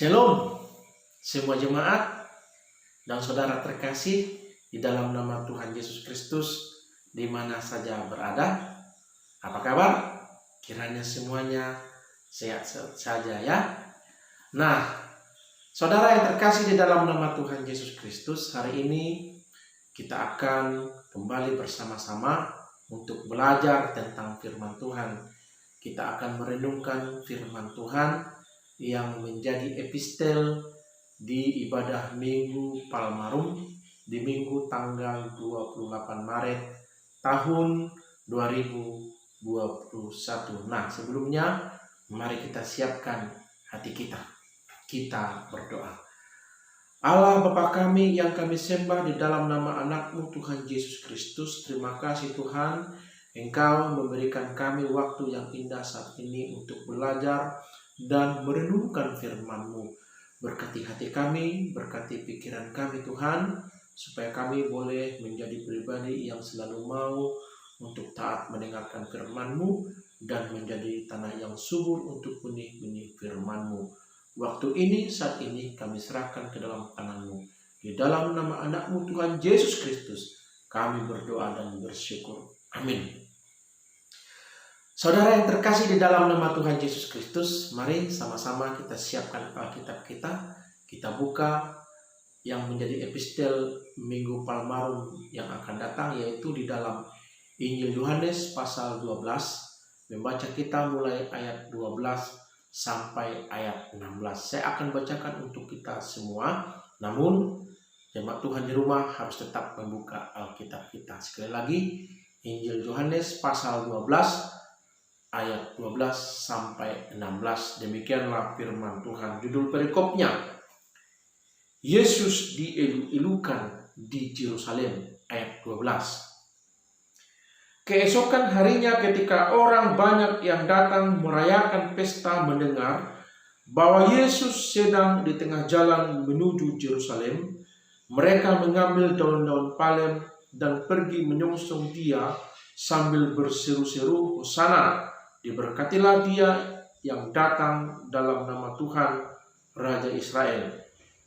Shalom, semua jemaat dan saudara terkasih di dalam nama Tuhan Yesus Kristus di mana saja berada. Apa kabar? Kiranya semuanya sehat saja ya. Nah, saudara yang terkasih di dalam nama Tuhan Yesus Kristus, hari ini kita akan kembali bersama-sama untuk belajar tentang firman Tuhan. Kita akan merenungkan firman Tuhan yang menjadi epistel di ibadah Minggu Palmarum di Minggu tanggal 28 Maret tahun 2021. Nah, sebelumnya mari kita siapkan hati kita. Kita berdoa. Allah Bapa kami yang kami sembah di dalam nama anak-Mu Tuhan Yesus Kristus, terima kasih Tuhan, Engkau memberikan kami waktu yang indah saat ini untuk belajar dan merenungkan firman-Mu. Berkati hati kami, berkati pikiran kami Tuhan, supaya kami boleh menjadi pribadi yang selalu mau untuk taat mendengarkan firman-Mu dan menjadi tanah yang subur untuk benih-benih firman-Mu. Waktu ini, saat ini kami serahkan ke dalam tangan-Mu. Di dalam nama anak-Mu Tuhan Yesus Kristus, kami berdoa dan bersyukur. Amin. Saudara yang terkasih di dalam nama Tuhan Yesus Kristus, mari sama-sama kita siapkan Alkitab kita. Kita buka yang menjadi epistel Minggu Palmarum yang akan datang, yaitu di dalam Injil Yohanes pasal 12. Membaca kita mulai ayat 12 sampai ayat 16. Saya akan bacakan untuk kita semua, namun jemaat Tuhan di rumah harus tetap membuka Alkitab kita. Sekali lagi, Injil Yohanes pasal 12 ayat 12 sampai 16. Demikianlah firman Tuhan. Judul perikopnya, Yesus dielu-elukan di Yerusalem, ayat 12. Keesokan harinya ketika orang banyak yang datang merayakan pesta mendengar bahwa Yesus sedang di tengah jalan menuju Yerusalem, mereka mengambil daun-daun palem dan pergi menyongsong dia sambil berseru-seru, Hosana, diberkatilah dia yang datang dalam nama Tuhan, Raja Israel.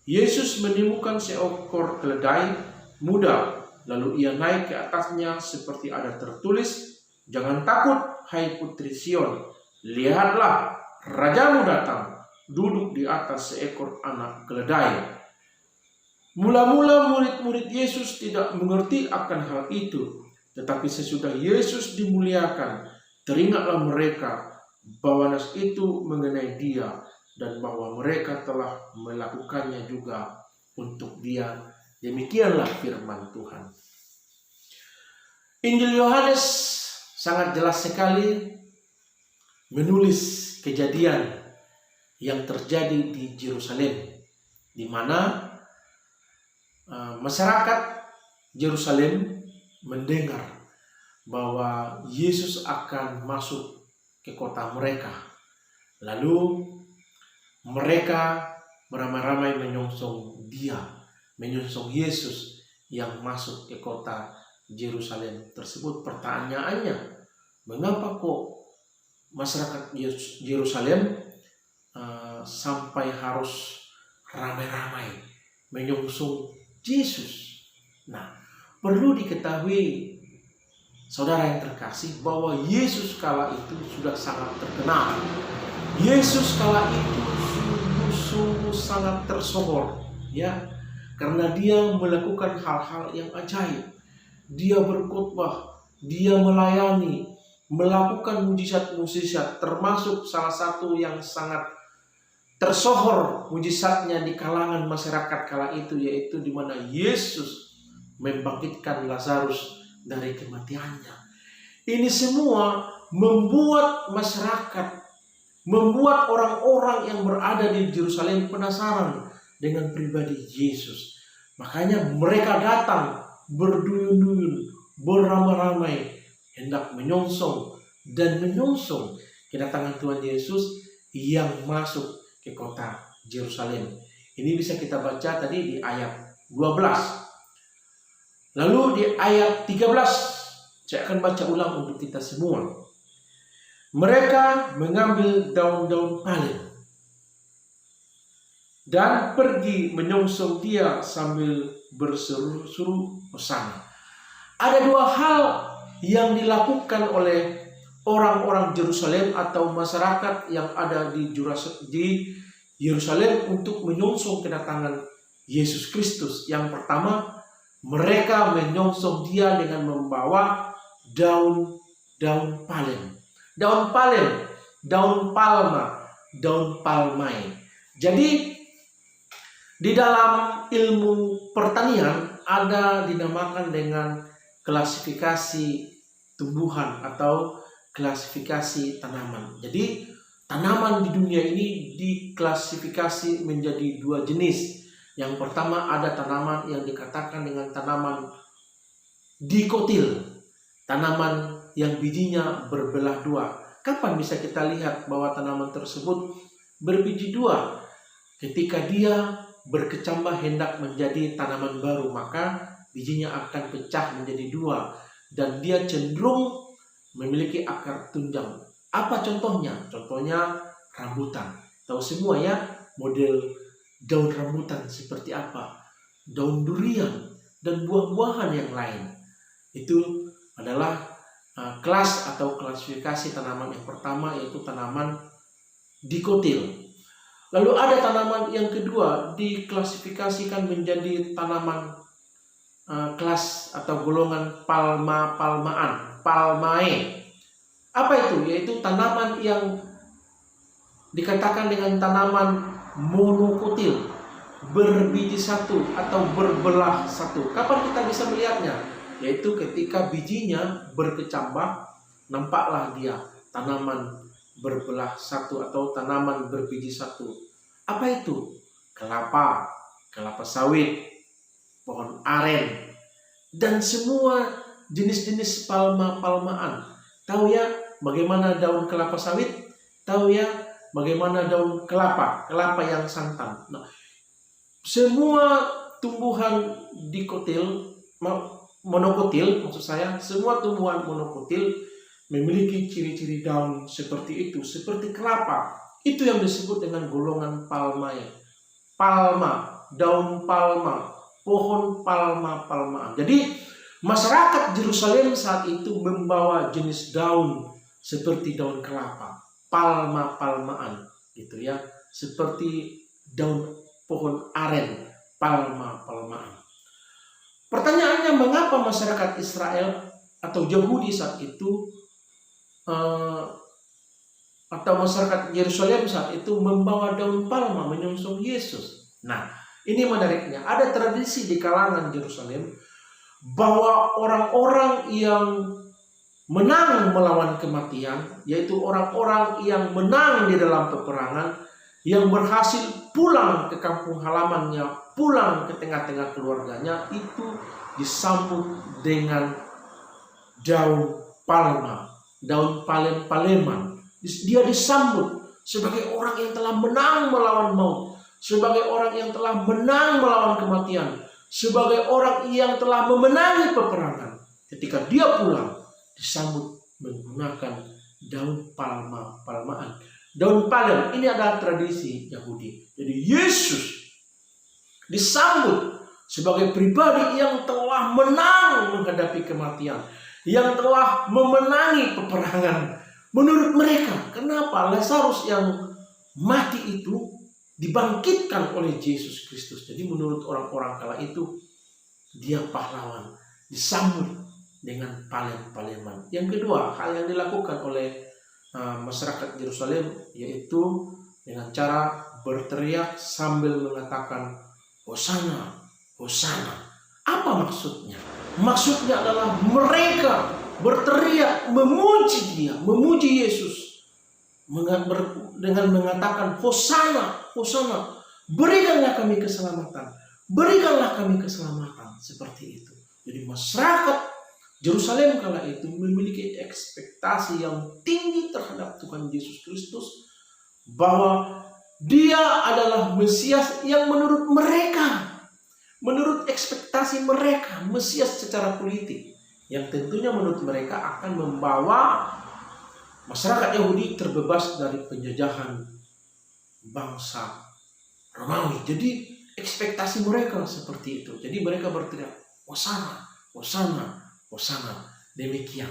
Yesus menemukan seekor keledai muda, lalu ia naik ke atasnya seperti ada tertulis, jangan takut, hai putri Sion, lihatlah, rajamu datang, duduk di atas seekor anak keledai. Mula-mula murid-murid Yesus tidak mengerti akan hal itu, tetapi sesudah Yesus dimuliakan, teringatlah mereka bahwa nas itu mengenai dia dan bahwa mereka telah melakukannya juga untuk dia. Demikianlah firman Tuhan. Injil Yohanes sangat jelas sekali menulis kejadian yang terjadi di Yerusalem, di mana masyarakat Yerusalem mendengar bahwa Yesus akan masuk ke kota mereka. Lalu mereka beramai-ramai menyongsong dia, menyongsong Yesus yang masuk ke kota Yerusalem tersebut. Pertanyaannya, mengapa kok masyarakat Yerusalem sampai harus ramai-ramai menyongsong Yesus? Nah, perlu diketahui saudara yang terkasih bahwa Yesus kala itu sudah sangat terkenal. Yesus kala itu sungguh sangat tersohor, ya, karena dia melakukan hal-hal yang ajaib. Dia berkhotbah, dia melayani, melakukan mujizat-mujizat, termasuk salah satu yang sangat tersohor mujizatnya di kalangan masyarakat kala itu, yaitu di mana Yesus membangkitkan Lazarus dari kematiannya. Ini semua membuat masyarakat, membuat orang-orang yang berada di Yerusalem penasaran dengan pribadi Yesus. Makanya mereka datang berduyun-duyun, beramai-ramai, hendak menyongsong dan menyongsong kedatangan Tuhan Yesus yang masuk ke kota Yerusalem. Ini bisa kita baca tadi di ayat 12. Lalu di ayat 13, saya akan baca ulang untuk kita semua. Mereka mengambil daun-daun palem dan pergi menyongsong dia sambil berseru-seru hosana. Ada dua hal yang dilakukan oleh orang-orang Yerusalem atau masyarakat yang ada di Yerusalem untuk menyongsong kedatangan Yesus Kristus. Yang pertama, mereka menyongsong dia dengan membawa daun palem, daun palma, daun palmae. Jadi di dalam ilmu pertanian ada dinamakan dengan klasifikasi tumbuhan atau klasifikasi tanaman. Jadi tanaman di dunia ini diklasifikasi menjadi dua jenis. Yang pertama ada tanaman yang dikatakan dengan tanaman dikotil, tanaman yang bijinya berbelah dua. Kapan bisa kita lihat bahwa tanaman tersebut berbiji dua? Ketika dia berkecambah hendak menjadi tanaman baru, maka bijinya akan pecah menjadi dua dan dia cenderung memiliki akar tunjang. Apa contohnya? Contohnya rambutan. Tahu semua ya model daun rambutan seperti apa? Daun durian dan buah-buahan yang lain. Itu adalah kelas atau klasifikasi tanaman yang pertama, yaitu tanaman dikotil. Lalu ada tanaman yang kedua diklasifikasikan menjadi tanaman kelas atau golongan palmae. Apa itu? Yaitu tanaman yang dikatakan dengan tanaman monokotil, berbiji satu atau berbelah satu. Kapan kita bisa melihatnya? Yaitu ketika bijinya berkecambah, nampaklah dia tanaman berbelah satu atau tanaman berbiji satu. Apa itu? Kelapa sawit, pohon aren, dan semua jenis-jenis palmaan. Tahu ya bagaimana daun kelapa sawit? Tahu ya bagaimana daun kelapa yang santan? Nah, semua tumbuhan monokotil, maksud saya, semua tumbuhan monokotil memiliki ciri-ciri daun seperti itu, seperti kelapa. Itu yang disebut dengan golongan palmae. Palma, daun palma, pohon palmaan. Jadi masyarakat Yerusalem saat itu membawa jenis daun seperti daun kelapa, palmaan, gitu ya, seperti daun pohon aren, palmaan. Pertanyaannya, mengapa masyarakat Israel atau Yahudi saat itu atau masyarakat Yerusalem saat itu membawa daun palma menyongsong Yesus? Nah, ini menariknya. Ada tradisi di kalangan Yerusalem bahwa orang-orang yang menang melawan kematian, yaitu orang-orang yang menang di dalam peperangan, yang berhasil pulang ke kampung halamannya, pulang ke tengah-tengah keluarganya, itu disambut dengan daun palma, daun paleman. Dia disambut sebagai orang yang telah menang melawan maut, sebagai orang yang telah menang melawan kematian, sebagai orang yang telah memenangi peperangan. Ketika dia pulang, disambut menggunakan daun palmaan. Daun palem ini adalah tradisi Yahudi. Jadi Yesus disambut sebagai pribadi yang telah menang menghadapi kematian, yang telah memenangi peperangan. Menurut mereka, kenapa Lazarus yang mati itu dibangkitkan oleh Yesus Kristus? Jadi menurut orang-orang kala itu, dia pahlawan, disambut dengan paleman. Yang kedua, hal yang dilakukan oleh masyarakat Yerusalem yaitu dengan cara berteriak sambil mengatakan hosana, hosana. Apa maksudnya? Maksudnya adalah mereka berteriak memuji dia, memuji Yesus dengan mengatakan hosana, hosana. Berikanlah kami keselamatan, berikanlah kami keselamatan, seperti itu. Jadi masyarakat Yerusalem kala itu memiliki ekspektasi yang tinggi terhadap Tuhan Yesus Kristus, bahwa dia adalah Mesias yang menurut mereka, menurut ekspektasi mereka, Mesias secara politik, yang tentunya menurut mereka akan membawa masyarakat Yahudi terbebas dari penjajahan bangsa Romawi. Jadi ekspektasi mereka seperti itu. Jadi mereka berteriak, Hosana, Hosana, Hosana. Demikian.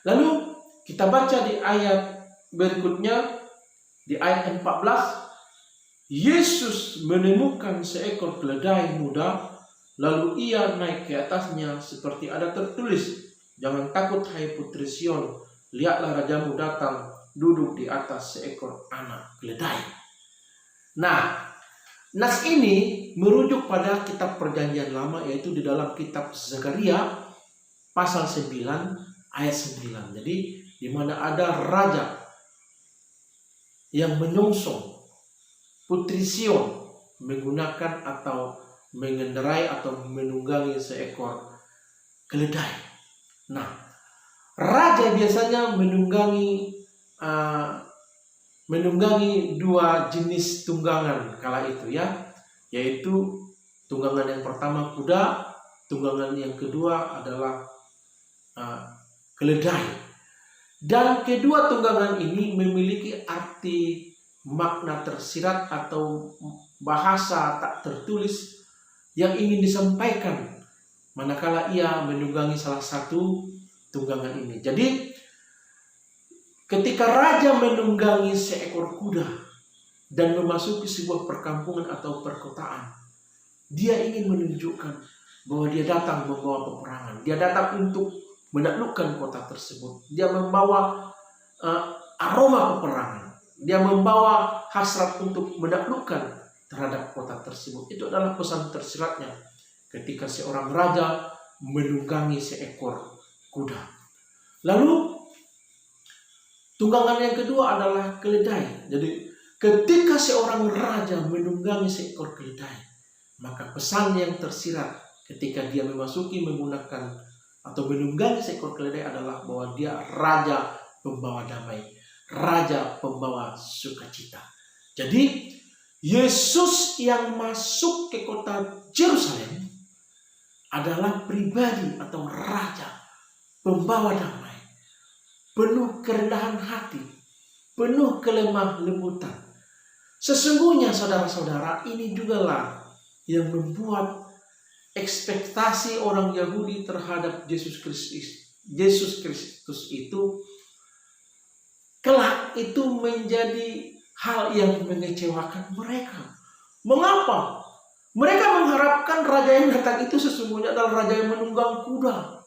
Lalu kita baca di ayat berikutnya, di ayat 14, Yesus menemukan seekor keledai muda, lalu ia naik ke atasnya seperti ada tertulis, jangan takut hai putri Sion, lihatlah rajamu datang duduk di atas seekor anak keledai. Nah, nas ini merujuk pada kitab Perjanjian Lama, yaitu di dalam kitab Zakaria pasal 9 ayat 9. Jadi di mana ada raja yang menyongsong putri Sion menggunakan atau mengendarai atau menunggangi seekor keledai. Nah, raja biasanya menunggangi dua jenis tunggangan kala itu ya, yaitu tunggangan yang pertama kuda, tunggangan yang kedua adalah keledai. Dan kedua tunggangan ini memiliki arti makna tersirat atau bahasa tak tertulis yang ingin disampaikan manakala ia menunggangi salah satu tunggangan ini. Jadi ketika raja menunggangi seekor kuda dan memasuki sebuah perkampungan atau perkotaan, dia ingin menunjukkan bahwa dia datang membawa peperangan. Dia datang untuk menaklukkan kota tersebut. Dia membawa aroma peperangan. Dia membawa hasrat untuk menaklukkan terhadap kota tersebut. Itu adalah pesan tersiratnya ketika seorang raja menunggangi seekor kuda. Lalu tunggangan yang kedua adalah keledai. Jadi ketika seorang raja menunggangi seekor keledai, maka pesan yang tersirat ketika dia memasuki menggunakan atau menunggangi seekor keledai adalah bahwa dia raja pembawa damai, raja pembawa sukacita. Jadi Yesus yang masuk ke kota Yerusalem adalah pribadi atau raja pembawa damai, penuh kerendahan hati, penuh kelemah lembutan. Sesungguhnya saudara-saudara, ini juga lah yang membuat ekspektasi orang Yahudi terhadap Yesus Kristus itu kelak itu menjadi hal yang mengecewakan mereka. Mengapa? Mereka mengharapkan raja yang datang itu sesungguhnya adalah raja yang menunggang kuda,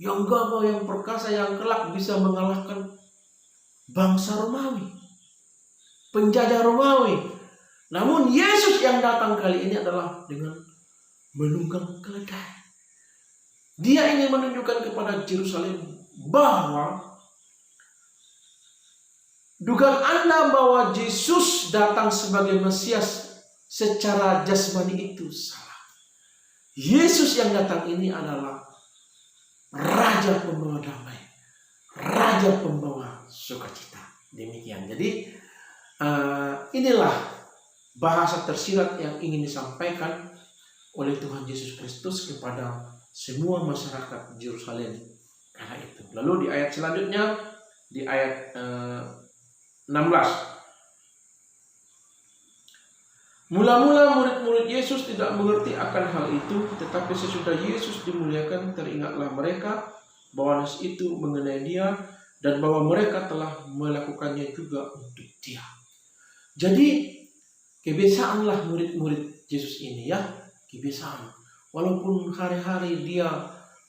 yang gagah, yang perkasa, yang kelak bisa mengalahkan bangsa Romawi, penjajah Romawi. Namun Yesus yang datang kali ini adalah dengan menunggang keledai. Dia ingin menunjukkan kepada Yerusalem bahwa dugaan Anda bahwa Yesus datang sebagai Mesias secara jasmani itu salah. Yesus yang datang ini adalah raja pembawa damai, raja pembawa sukacita. Demikian. Jadi inilah bahasa tersirat yang ingin disampaikan oleh Tuhan Yesus Kristus kepada semua masyarakat Yerusalem kala itu. Lalu di ayat selanjutnya, di ayat 16. Mula-mula murid-murid Yesus tidak mengerti akan hal itu, tetapi sesudah Yesus dimuliakan, teringatlah mereka bahwa nas itu mengenai dia dan bahwa mereka telah melakukannya juga untuk dia. Jadi kebiasaanlah murid-murid Yesus ini ya, kebiasaan. Walaupun hari-hari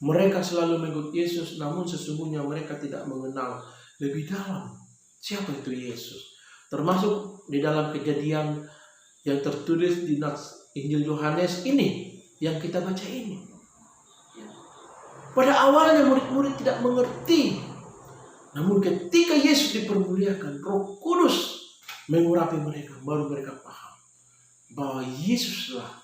mereka selalu mengikut Yesus, namun sesungguhnya mereka tidak mengenal lebih dalam siapa itu Yesus. Termasuk di dalam kejadian yang tertulis di Injil Yohanes ini yang kita baca ini. Pada awalnya murid-murid tidak mengerti. Namun ketika Yesus dipermuliakan, Roh Kudus mengurapi mereka, baru mereka paham bahwa Yesuslah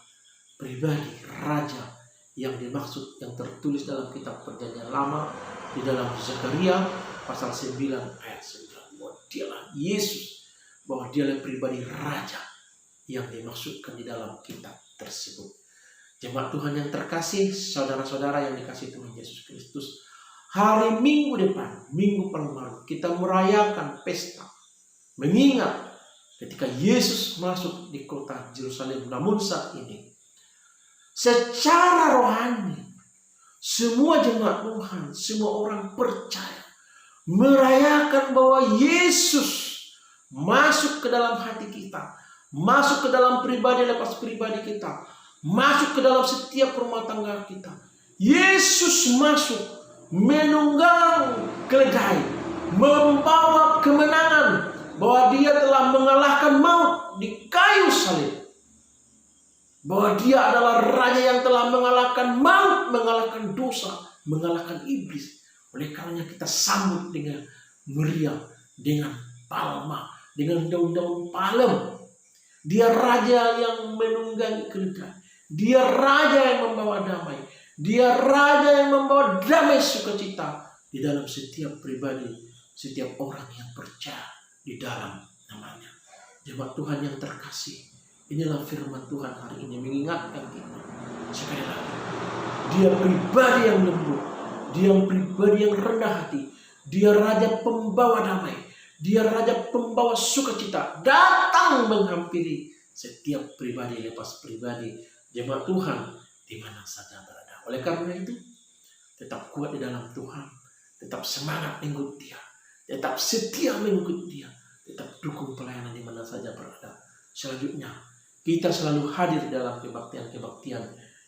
pribadi raja yang dimaksud, yang tertulis dalam kitab Perjanjian Lama di dalam Zakaria pasal 9 ayat 9, bahwa dialah Yesus, bahwa dialah pribadi raja yang dimaksudkan di dalam kitab tersebut. Jemaat Tuhan yang terkasih, saudara-saudara yang dikasihi Tuhan Yesus Kristus, hari Minggu depan, Minggu Palmarum, kita merayakan pesta mengingat ketika Yesus masuk di kota Yerusalem. Namun saat ini, secara rohani, semua jemaat Tuhan, semua orang percaya, merayakan bahwa Yesus masuk ke dalam hati kita, masuk ke dalam pribadi lepas pribadi kita, masuk ke dalam setiap rumah tangga kita. Yesus masuk menunggang keledai, membawa kemenangan, bahwa dia telah mengalahkan maut di kayu salib, bahwa dia adalah raja yang telah mengalahkan maut, mengalahkan dosa, mengalahkan iblis. Oleh karenanya kita sambut dengan meriah, dengan palma, dengan daun-daun palem. Dia raja yang menunggangi keledai, dia raja yang membawa damai, dia raja yang membawa damai sukacita di dalam setiap pribadi, setiap orang yang percaya di dalam namanya. Jemaat Tuhan yang terkasih, inilah firman Tuhan hari ini mengingatkan kita sekali lagi. Dia pribadi yang lembut, dia pribadi yang rendah hati, dia raja pembawa damai, dia raja pembawa sukacita, datang menghampiri setiap pribadi lepas pribadi jemaat Tuhan di mana saja berada. Oleh karena itu, tetap kuat di dalam Tuhan, tetap semangat mengikut Dia, tetap setia mengikut Dia, tetap dukung pelayanan di mana saja berada. Selanjutnya, kita selalu hadir dalam kebaktian-kebaktian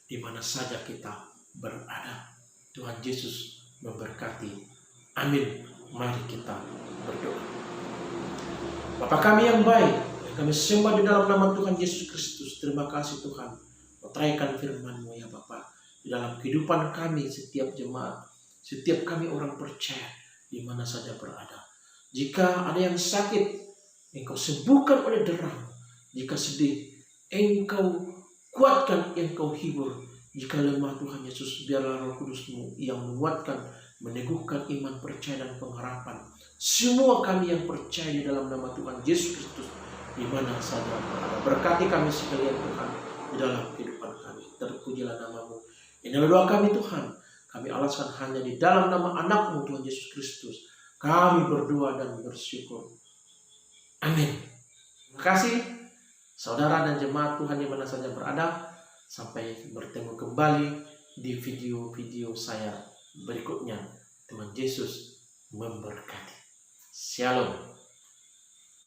di mana saja kita berada. Tuhan Yesus memberkati. Amin. Mari kita berdoa. Bapa kami yang baik, yang kami sembah di dalam nama Tuhan Yesus Kristus. Terima kasih Tuhan, meteraikan firman-Mu ya Bapa di dalam kehidupan kami, setiap jemaat, setiap kami orang percaya di mana saja berada. Jika ada yang sakit, Engkau sembuhkan oleh derang. Jika sedih, Engkau kuatkan, Engkau hibur. Jika lemah Tuhan Yesus, biarlah Roh Kudus-Mu yang menguatkan, meneguhkan iman, percaya dan pengharapan semua kami yang percaya di dalam nama Tuhan Yesus Kristus di mana saja berada. Berkati kami sekalian Tuhan di dalam kehidupan kami. Terpujilah nama-Mu. Inilah doa kami Tuhan. Kami alaskan hanya di dalam nama anak-Mu Tuhan Yesus Kristus. Kami berdoa dan bersyukur. Amin. Terima kasih saudara dan jemaat Tuhan di mana saja berada. Sampai bertemu kembali di video-video saya berikutnya. Tuhan Yesus memberkati. Shalom.